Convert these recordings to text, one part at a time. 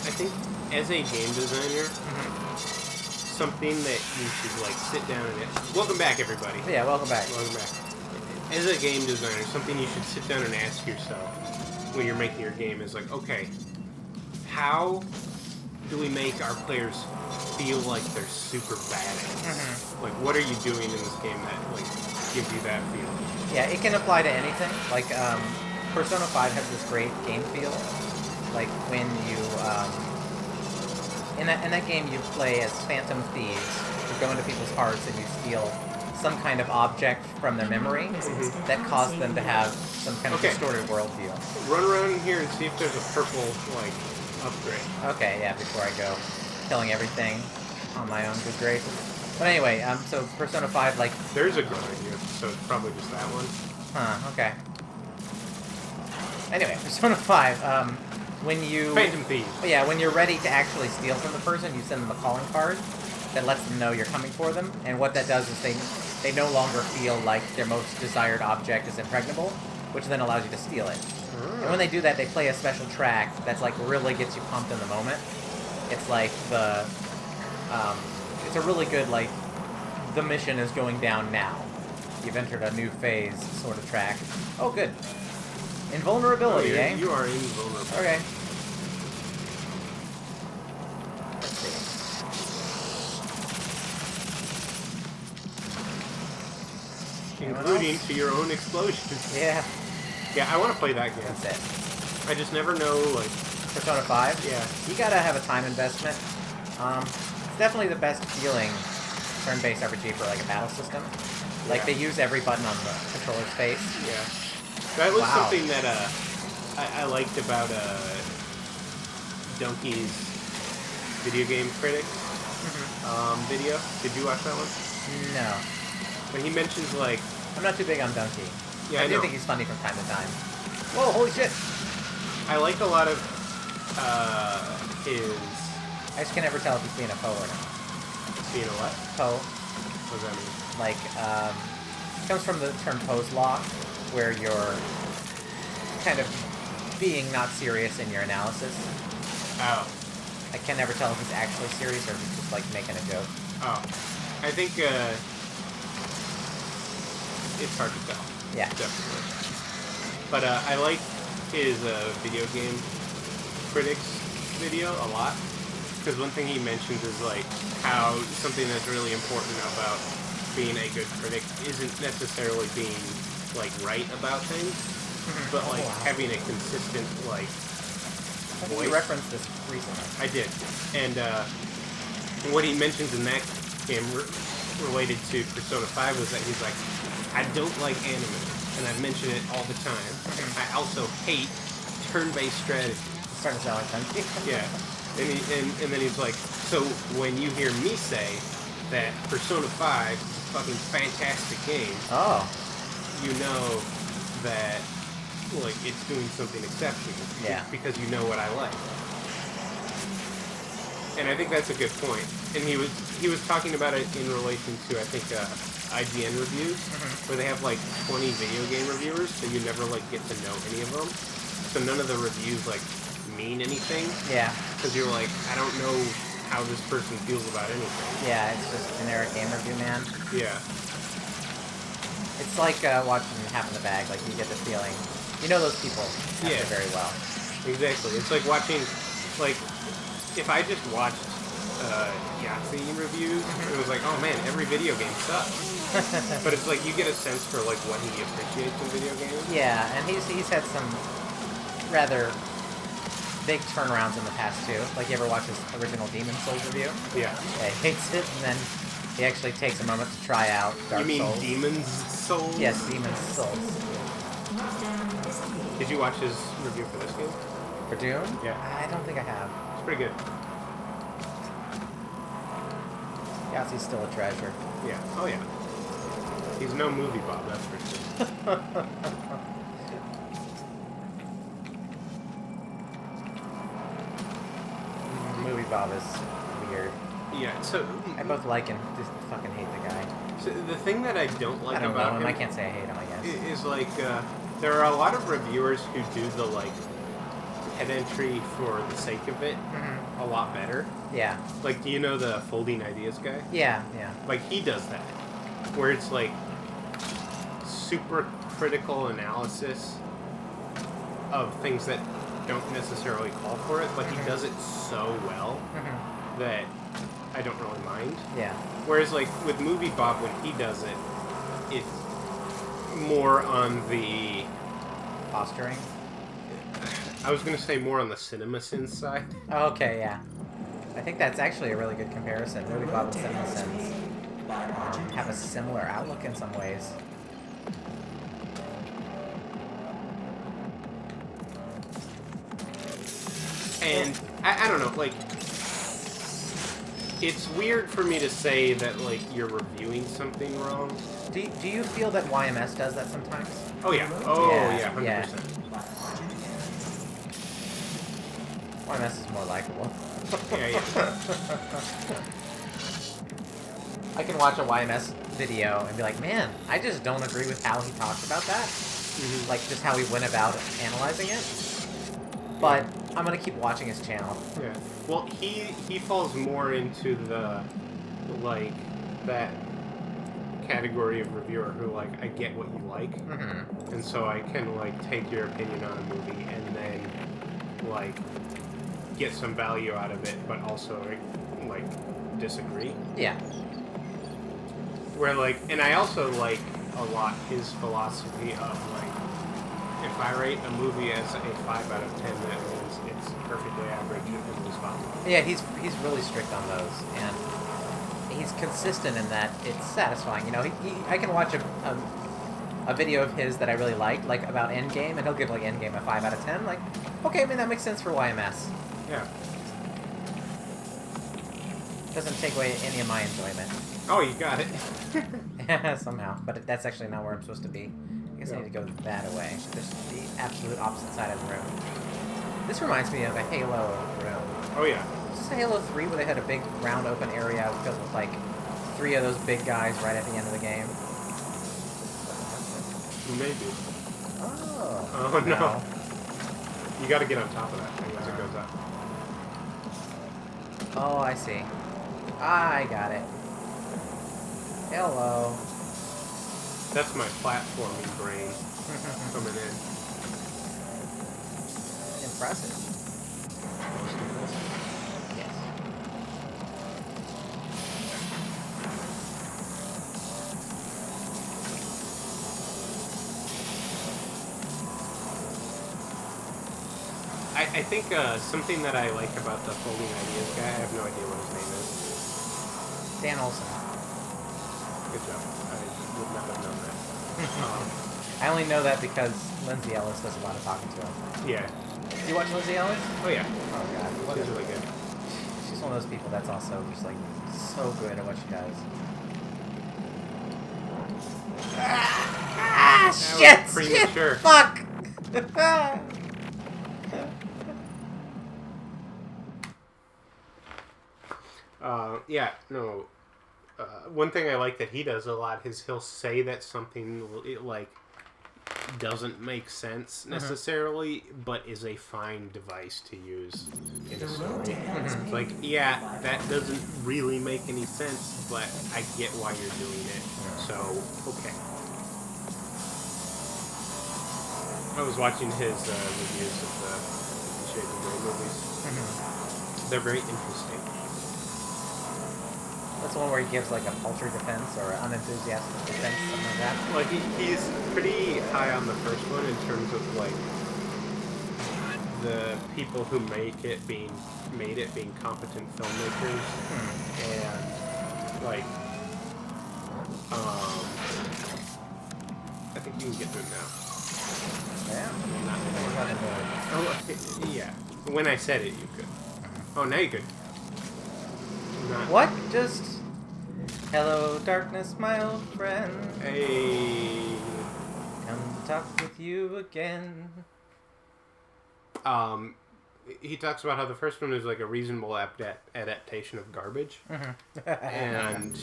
I think as a game designer, something that you should like sit down and welcome back, everybody. Yeah, welcome back. Welcome back. As a game designer, something you should sit down and ask yourself when you're making your game is like, okay, how do we make our players feel like they're super badass? Like, what are you doing in this game that like gives you that feeling? Yeah, it can apply to anything. Like, Persona 5 has this great game feel. Like when you in that game you play as phantom thieves. You go into people's hearts and you steal some kind of object from their memory that caused them to have some kind of distorted worldview. Run around in here and see if there's a purple like upgrade. Okay, yeah, before I go killing everything on my own good graces. But anyway, so Persona 5, like... There's a girl in here, so it's probably just that one. Huh, okay. Anyway, Persona 5, when you... Phantom Thieves. Yeah, when you're ready to actually steal from the person, you send them a calling card that lets them know you're coming for them. And what that does is they no longer feel like their most desired object is impregnable, which then allows you to steal it. And when they do that, they play a special track that's like really gets you pumped in the moment. It's like the... it's a really good, like, the mission is going down now. You've entered a new phase sort of track. Oh, good. Invulnerability, eh? You are invulnerable. Okay. Let's see. Including to your own explosions. Yeah. Yeah, I want to play that game. That's it. I just never know, like... Persona 5? Yeah. You gotta have a time investment. It's definitely the best feeling turn-based RPG for, like, a battle system. Like, they use every button on the controller's face. Yeah. That was something that I liked about Donkey's video game critic video. Did you watch that one? No. When he mentions, like... I'm not too big on Donkey. Yeah, I do think he's funny from time to time. Whoa, holy shit! I like a lot of his... I just can never tell if he's being a Poe or not. Being a what? Poe. What does that mean? Like, it comes from the term Poe's Law, where you're kind of being not serious in your analysis. Oh. I can never tell if he's actually serious or if he's just, like, making a joke. Oh. I think, it's hard to tell. Yeah. Definitely. But, I like his, video game critics video a lot. Because one thing he mentions is, like, how something that's really important about being a good critic isn't necessarily being, like, right about things, but, like, having a consistent, like, I think you referenced this recently. I did. And, what he mentions in that game related to Persona 5 was that he's like, I don't like anime, and I've mentioned it all the time. I also hate turn-based strategy. It's starting to sound like Donkey. Yeah. And then he's like, so when you hear me say that Persona 5 is a fucking fantastic game, you know that, like, it's doing something exceptional. Yeah. Because you know what I like. And I think that's a good point. And he was talking about it in relation to, I think, IGN reviews, where they have, like, 20 video game reviewers, so you never, like, get to know any of them. So none of the reviews, like, mean anything. Yeah. Because you're like, I don't know how this person feels about anything. Yeah, it's just generic game review, man. Yeah. It's like watching Half in the Bag. Like, you get the feeling. You know those people very well. Exactly. It's like watching, like, if I just watched Yahtzee reviews, it was like, oh man, every video game sucks. But it's like, you get a sense for, like, what he appreciates in video games. Yeah, and he's had some rather big turnarounds in the past, too. Like, you ever watch his original Demon Souls review? Yeah. Yeah, he hates it, and then he actually takes a moment to try out Dark Souls. You mean Demon's Souls? Yes, Demon's Souls. Did you watch his review for this game? For Dune? Yeah. I don't think I have. It's pretty good. Yahtzee's still a treasure. Yeah. Oh, yeah. He's no movie Bob, that's for sure. Movie Bob is weird. Yeah, so... I both like and just fucking hate the guy. So the thing that I don't like about about him... I can't say I hate him, I guess. Is like, there are a lot of reviewers who do the, like, head entry for the sake of it a lot better. Yeah. Like, do you know the Folding Ideas guy? Yeah, yeah. Like, he does that. Where it's, like, super critical analysis of things that don't necessarily call for it, but he does it so well that I don't really mind. Yeah. Whereas, like, with Movie Bob, when he does it, it's more on the... Posturing? I was going to say more on the CinemaSins side. Oh, okay, yeah. I think that's actually a really good comparison. Movie Bob and CinemaSins have a similar outlook in some ways. And I don't know, like, it's weird for me to say that, like, you're reviewing something wrong. Do you feel that YMS does that sometimes? Oh, yeah. Oh, Yeah, yeah, 100%. yeah. YMS is more likable. Yeah. I can watch a YMS video and be like, man, I just don't agree with how he talked about that. Like, just how he went about analyzing it. But I'm going to keep watching his channel. Yeah. Well, he falls more into the, like, that category of reviewer who, like, I get what you like. And so I can, like, take your opinion on a movie and then, like, get some value out of it, but also, like, disagree. Yeah. Where, like, and I also like a lot his philosophy of, like, if I rate a movie as a 5 out of 10, that means it's perfectly average and responsible. Yeah, he's really strict on those, and he's consistent in that it's satisfying. You know, I can watch a video of his that I really like about Endgame, and he'll give, like, Endgame a 5 out of 10. Like, okay, I mean, that makes sense for YMS. Yeah. Doesn't take away any of my enjoyment. Oh, you got it. Somehow. But that's actually not where I'm supposed to be. I guess I need to go that way. There's the absolute opposite side of the room. This reminds me of a Halo room. Oh, yeah. Is this a Halo 3 where they had a big round open area filled with, like, 3 of those big guys right at the end of the game? Maybe. Oh. Oh, no. You gotta get on top of that thing as it goes up. Oh, I see. I got it. Hello. That's my platforming brain coming in. Impressive. Yes. I think something that I like about the Folding Ideas guy, I have no idea what his name is. Dan Olsen. Good job. I would not have known that. I only know that because Lindsay Ellis does a lot of talking to him. Yeah. Do you watch Lindsay Ellis? Oh, yeah. Oh, God. She's really good. She's one of those people that's also just, like, so good at what she does. Shit! Was premature. Shit! Fuck! Yeah, no. One thing I like that he does a lot is he'll say that something, like, doesn't make sense necessarily, but is a fine device to use in a story. It's like, yeah, that doesn't really make any sense, but I get why you're doing it, so, okay. I was watching his reviews of the ShaneBrained movies. They're very interesting. That's the one where he gives, like, a paltry defense or an unenthusiastic defense, something like that. Like, he's pretty high on the first one in terms of, like, the people who made it being competent filmmakers. And, like, I think you can get through it now. Yeah? Oh, yeah. When I said it, you could. Oh, now you could. What? Just... Hello, darkness, my old friend. Hey. Come to talk with you again. He talks about how the first one is like a reasonable adaptation of garbage. And,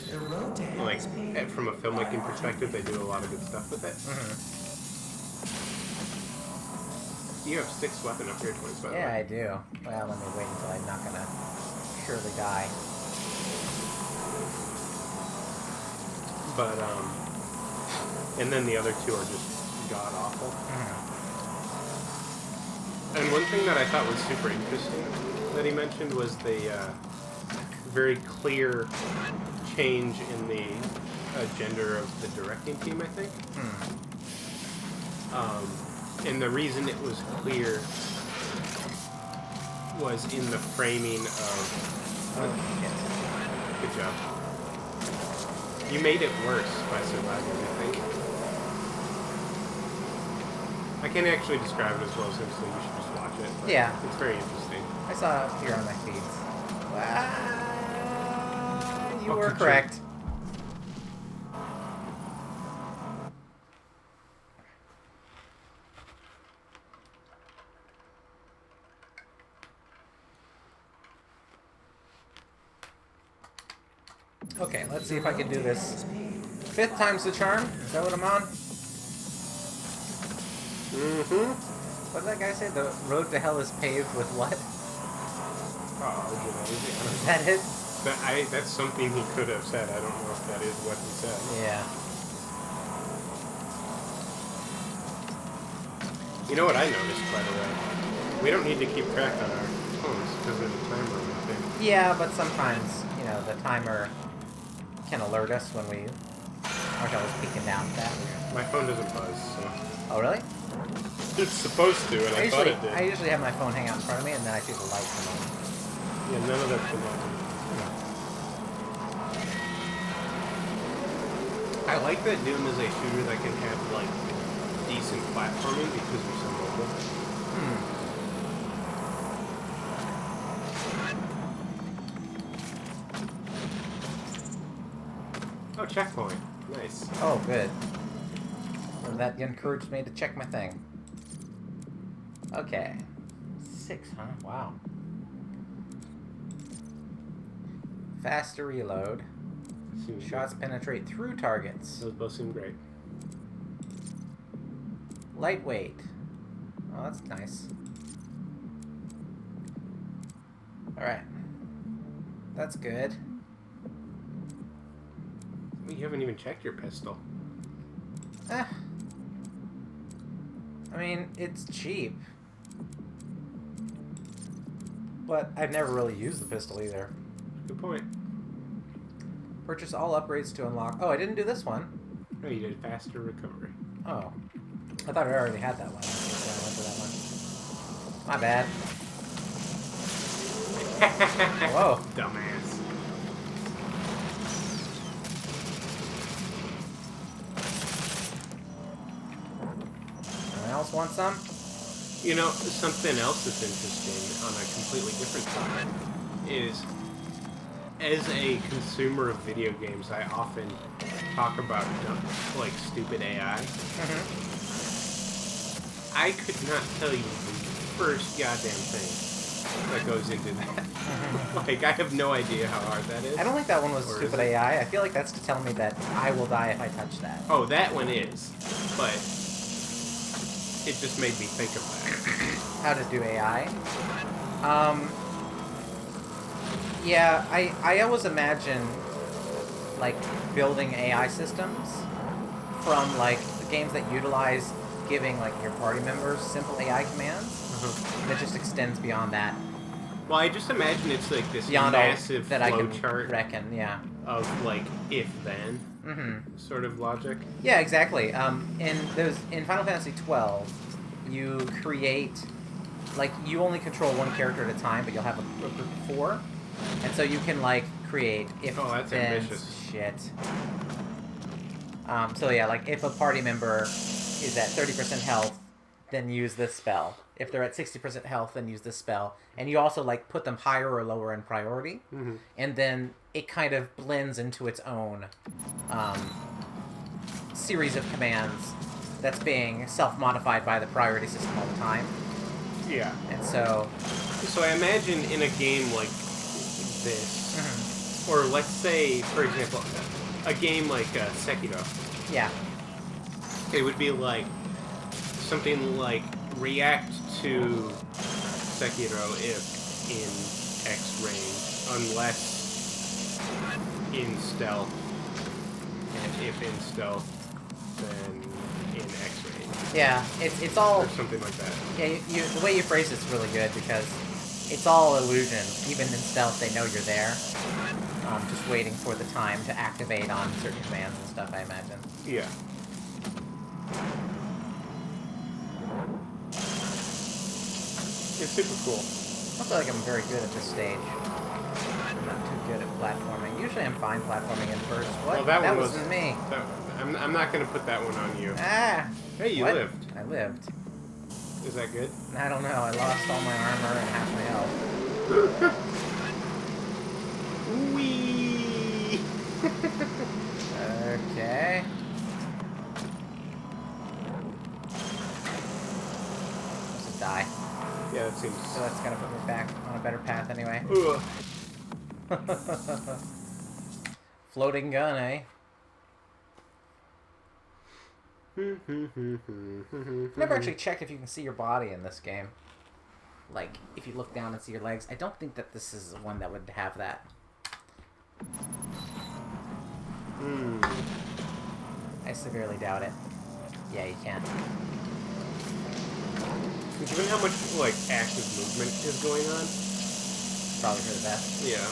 like, from a filmmaking perspective, they do a lot of good stuff with it. You have 6 weapon upgrade points, by the Yeah, way. I do. Well, let me wait until I'm not gonna surely die. But, and then the other 2 are just god-awful. And one thing that I thought was super interesting that he mentioned was the very clear change in the gender of the directing team, I think. And the reason it was clear was in the framing of... Good job. You made it worse by surviving, I think. I can't actually describe it as well as him, so you should just watch it. But Yeah. it's very interesting. I saw it here on my feeds. You Oh, were good correct. job. Okay, let's see if I can do this. 5th time's the charm. Is that what I'm on? Mm-hmm. What did that guy say? The road to hell is paved with what? Oh, Is that it? That's something he could have said. I don't know if that is what he said. Yeah. You know what I noticed, by the way? We don't need to keep track on our phones because there's a timer on the thing. Yeah, but sometimes, you know, the timer can alert us when we aren't always peeking down at that. My phone doesn't buzz, so... Oh, really? It's supposed to, and I thought it did. I usually have my phone hang out in front of me, and then I see the light come on. Yeah, none of that's been on. I like that Doom is a shooter that can have, like, decent platforming because you're so mobile. Oh, checkpoint. Nice. Oh, good. And that encouraged me to check my thing. Okay. 6, huh? Wow. Faster reload. Shots penetrate through targets. Those both seem great. Lightweight. Oh, that's nice. Alright. That's good. You haven't even checked your pistol. I mean, it's cheap. But I've never really used the pistol either. Good point. Purchase all upgrades to unlock... Oh, I didn't do this one. No, you did faster recovery. Oh. I thought I already had that one. So I went for that one. My bad. Whoa. Dumbass. Anyone else want some? You know, something else that's interesting on a completely different topic is, as a consumer of video games, I often talk about, like, stupid AI. I could not tell you the first goddamn thing that goes into that. Like, I have no idea how hard that is. I don't think that one was Or is stupid it? AI. I feel like that's to tell me that I will die if I touch that. Oh, that one is. But it just made me think of that. How to do AI? Yeah, I always imagine, like, building AI systems from, like, the games that utilize giving, like, your party members simple AI commands. That just extends beyond that. Well, I just imagine it's like this Beyond all massive that I flow can chart reckon, yeah. of like if-then sort of logic. Yeah, exactly. In Final Fantasy XII, you create, like, you only control one character at a time, but you'll have a group of 4, and so you can, like, create if Oh, that's then ambitious. shit. So yeah, like, if a party member is at 30% health, then use this spell. If they're at 60% health, then use this spell. And you also, like, put them higher or lower in priority. And then it kind of blends into its own series of commands that's being self-modified by the priority system all the time. Yeah. And so... So I imagine in a game like this, or let's say, for example, a game like Sekiro. Yeah. It would be like something like react to Sekiro if in X range, unless in stealth. And if in stealth, then in X range. Yeah, it's all... Or something like that. Yeah, the way you phrase it's really good, because it's all illusion. Even in stealth, they know you're there. Just waiting for the time to activate on certain commands and stuff, I imagine. Yeah. It's super cool. I feel like I'm very good at this stage. I'm not too good at platforming. Usually I'm fine platforming in first. What? Well, that one wasn't me. I'm not going to put that one on you. Ah! Hey, you what? lived. I lived. Is that good? I don't know. I lost all my armor and half my health. Wee. Okay. Just die. Yeah, that seems... So that's gonna put me back on a better path anyway. Floating gun, eh? Never actually checked if you can see your body in this game. Like, if you look down and see your legs. I don't think that this is one that would have that. I severely doubt it. Yeah, you can. Given how much, like, active movement is going on? Probably for the best. Yeah.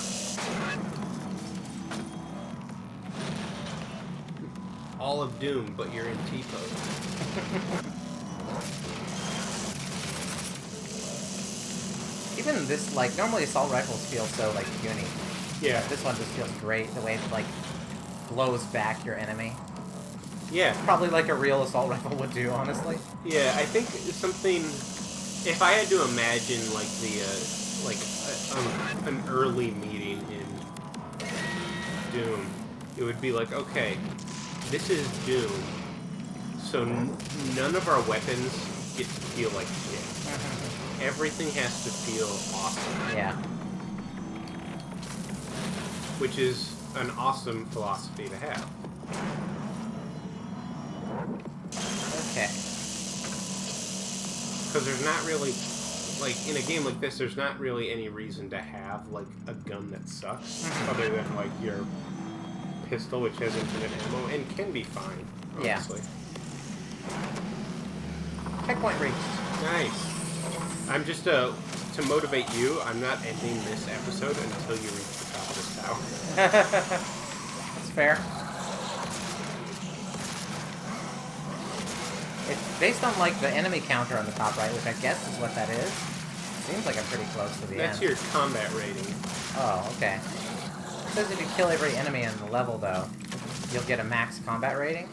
All of Doom, but you're in T-pose. Even this, like, normally assault rifles feel so, like, puny. Yeah. This one just feels great, the way it, like, blows back your enemy. Yeah. Probably like a real assault rifle would do, honestly. Yeah, I think something... If I had to imagine, like, an early meeting in Doom, it would be like, okay, this is Doom, so none of our weapons get to feel like shit. Everything has to feel awesome. Yeah. Which is an awesome philosophy to have. Okay. Because there's not really, like, in a game like this, there's not really any reason to have, like, a gun that sucks, other than, like, your pistol, which has infinite ammo, and can be fine, honestly. Yeah. Checkpoint reached. Nice. I'm just, to motivate you, I'm not ending this episode until you reach the top of this tower. That's fair. It's based on, like, the enemy counter on the top right, which I guess is what that is. Seems like I'm pretty close to the end. That's your combat rating. Oh, okay. It says if you kill every enemy in the level, though, you'll get a max combat rating.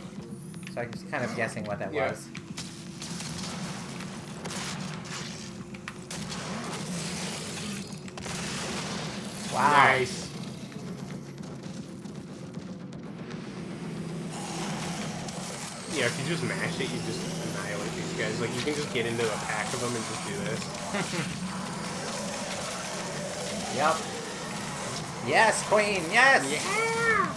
So I was kind of guessing what that was. Wow. Nice. Yeah, if you just mash it, you just annihilate these guys. Like, you can just get into a pack of them and just do this. Yep. Yes, queen, yes! Yeah!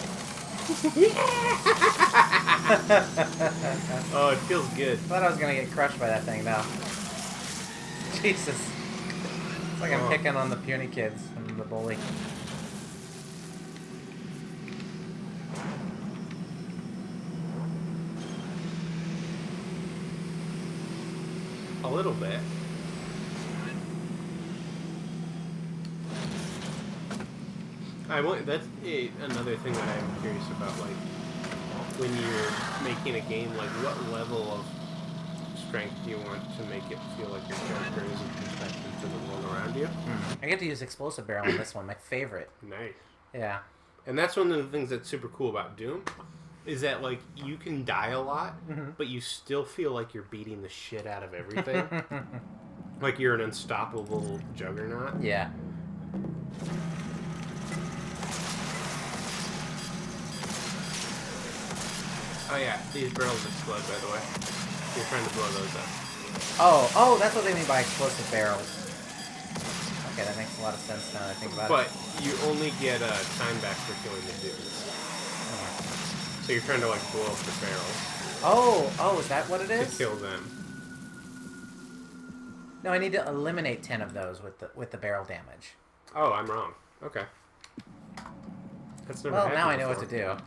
Oh, it feels good. Thought I was gonna get crushed by that thing, though. Jesus. It's like I'm picking on the puny kids and the bully. A little bit. That's another thing that I'm curious about, like, when you're making a game, like, what level of strength do you want to make it feel like your character is in perspective to the world around you? I get to use explosive barrel on this one, my favorite. Nice. Yeah. And that's one of the things that's super cool about Doom, is that, like, you can die a lot, but you still feel like you're beating the shit out of everything. Like you're an unstoppable juggernaut. Yeah. Oh yeah, these barrels explode, by the way. You're trying to blow those up. Oh, that's what they mean by explosive barrels. Okay, that makes a lot of sense now that I think about it. But you only get a time back for killing the dudes. So you're trying to, like, blow up the barrels. Oh, is that what it is? To kill them. No, I need to eliminate 10 of those with the barrel damage. Oh, I'm wrong. Okay. That's never Well, happened now I know before. what to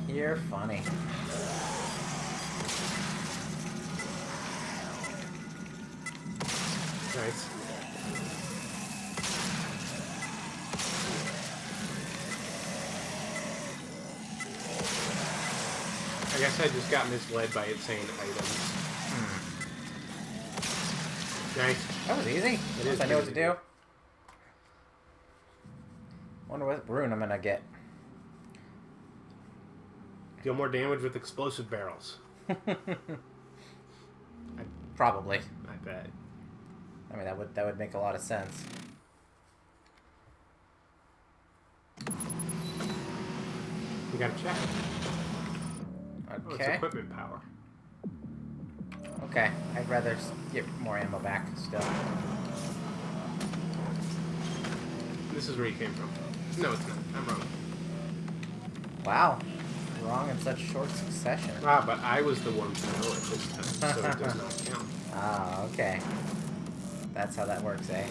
do. You're funny. Nice. I guess I just got misled by it saying items. Nice. That was easy. It is I know what to pretty do. Wonder what rune I'm gonna get. Deal more damage with explosive barrels. Probably. I bet. I mean, that would make a lot of sense. You gotta check. Oh, it's Okay. equipment power. Okay. I'd rather get more ammo back still. This is where you came from. No, it's not. I'm wrong. Wow. Wrong in such short succession. Ah, but I was the one to know it this time, so it does not count. Ah, okay. That's how that works, eh?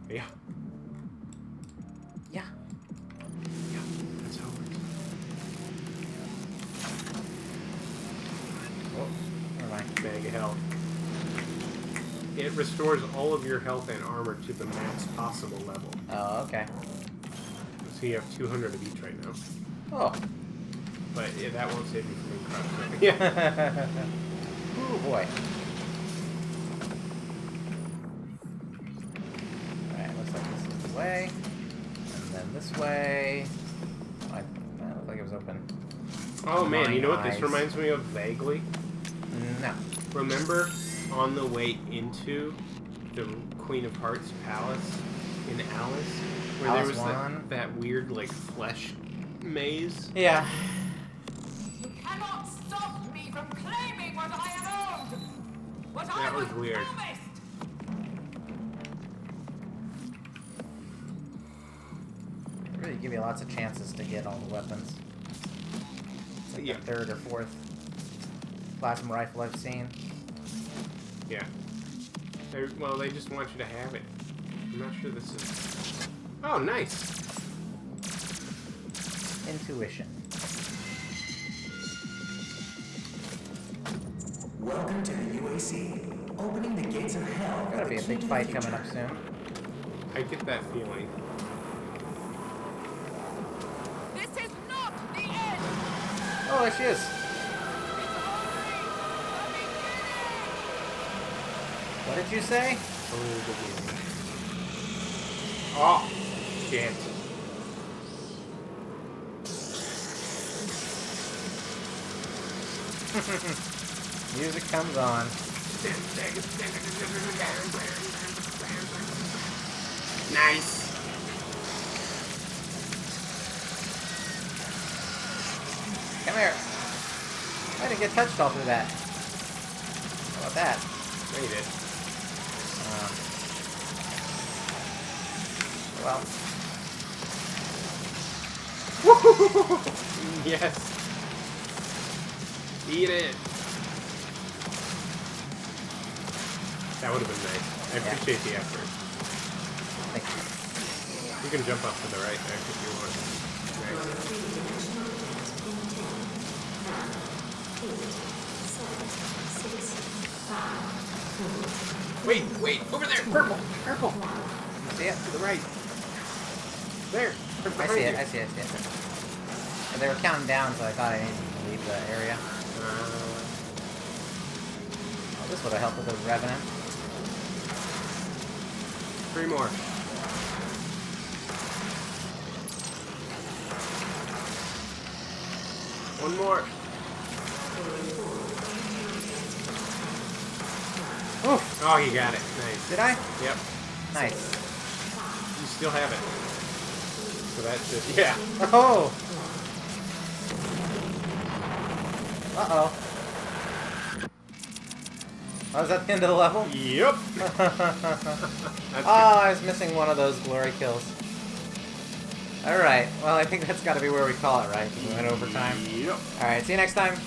Yeah. Yeah. Yeah, that's how it works. Oh, never mind. Bag of health. It restores all of your health and armor to the max possible level. Oh, okay. So you have 200 of each right now. Oh. But yeah, that won't save you from being crushed. Yeah. Oh boy. Alright, looks like this is the way. And then this way. That looked like it was open. Oh man, you know what this Eyes. reminds me of vaguely? No. Remember on the way into the Queen of Hearts palace in Alice? Where Alice there was One? that weird, like, flesh maze? Yeah. You cannot stop me from claiming what I am owed! What I That was weird. promised! They really give you lots of chances to get all the weapons. It's like Yeah. the third or fourth plasma rifle I've seen. Yeah. Well, they just want you to have it. I'm not sure this is... Oh, nice! Intuition. Welcome to the UAC. Opening the gates of hell. Gotta be a big fight coming up soon. I get that feeling. This is not the end! Oh, there she is. It's only the beginning! What did you say? Oh, shit. Music comes on. Nice. Come here. I didn't get touched all through that. How about that? Made it. Well, Yes. Eat it. That would have been nice. I Yeah. appreciate the effort. thank you. You can jump up to the right there if you want. Nice. Wait, over there! Purple! Purple! See it? To the right. There. I see it. I see it. And they were counting down, so I thought I needed to leave the area. Oh, this would have helped with the Revenant. 3 more. One more. Oof! Oh, you got it. Nice. Did I? Yep. Nice. You still have it. So that's just... Yeah. Oh! Uh-oh. Oh, is that the end of the level? Yep. Oh, I was missing one of those glory kills. Alright, well, I think that's got to be where we call it, right? We went overtime. Yep. Alright, see you next time.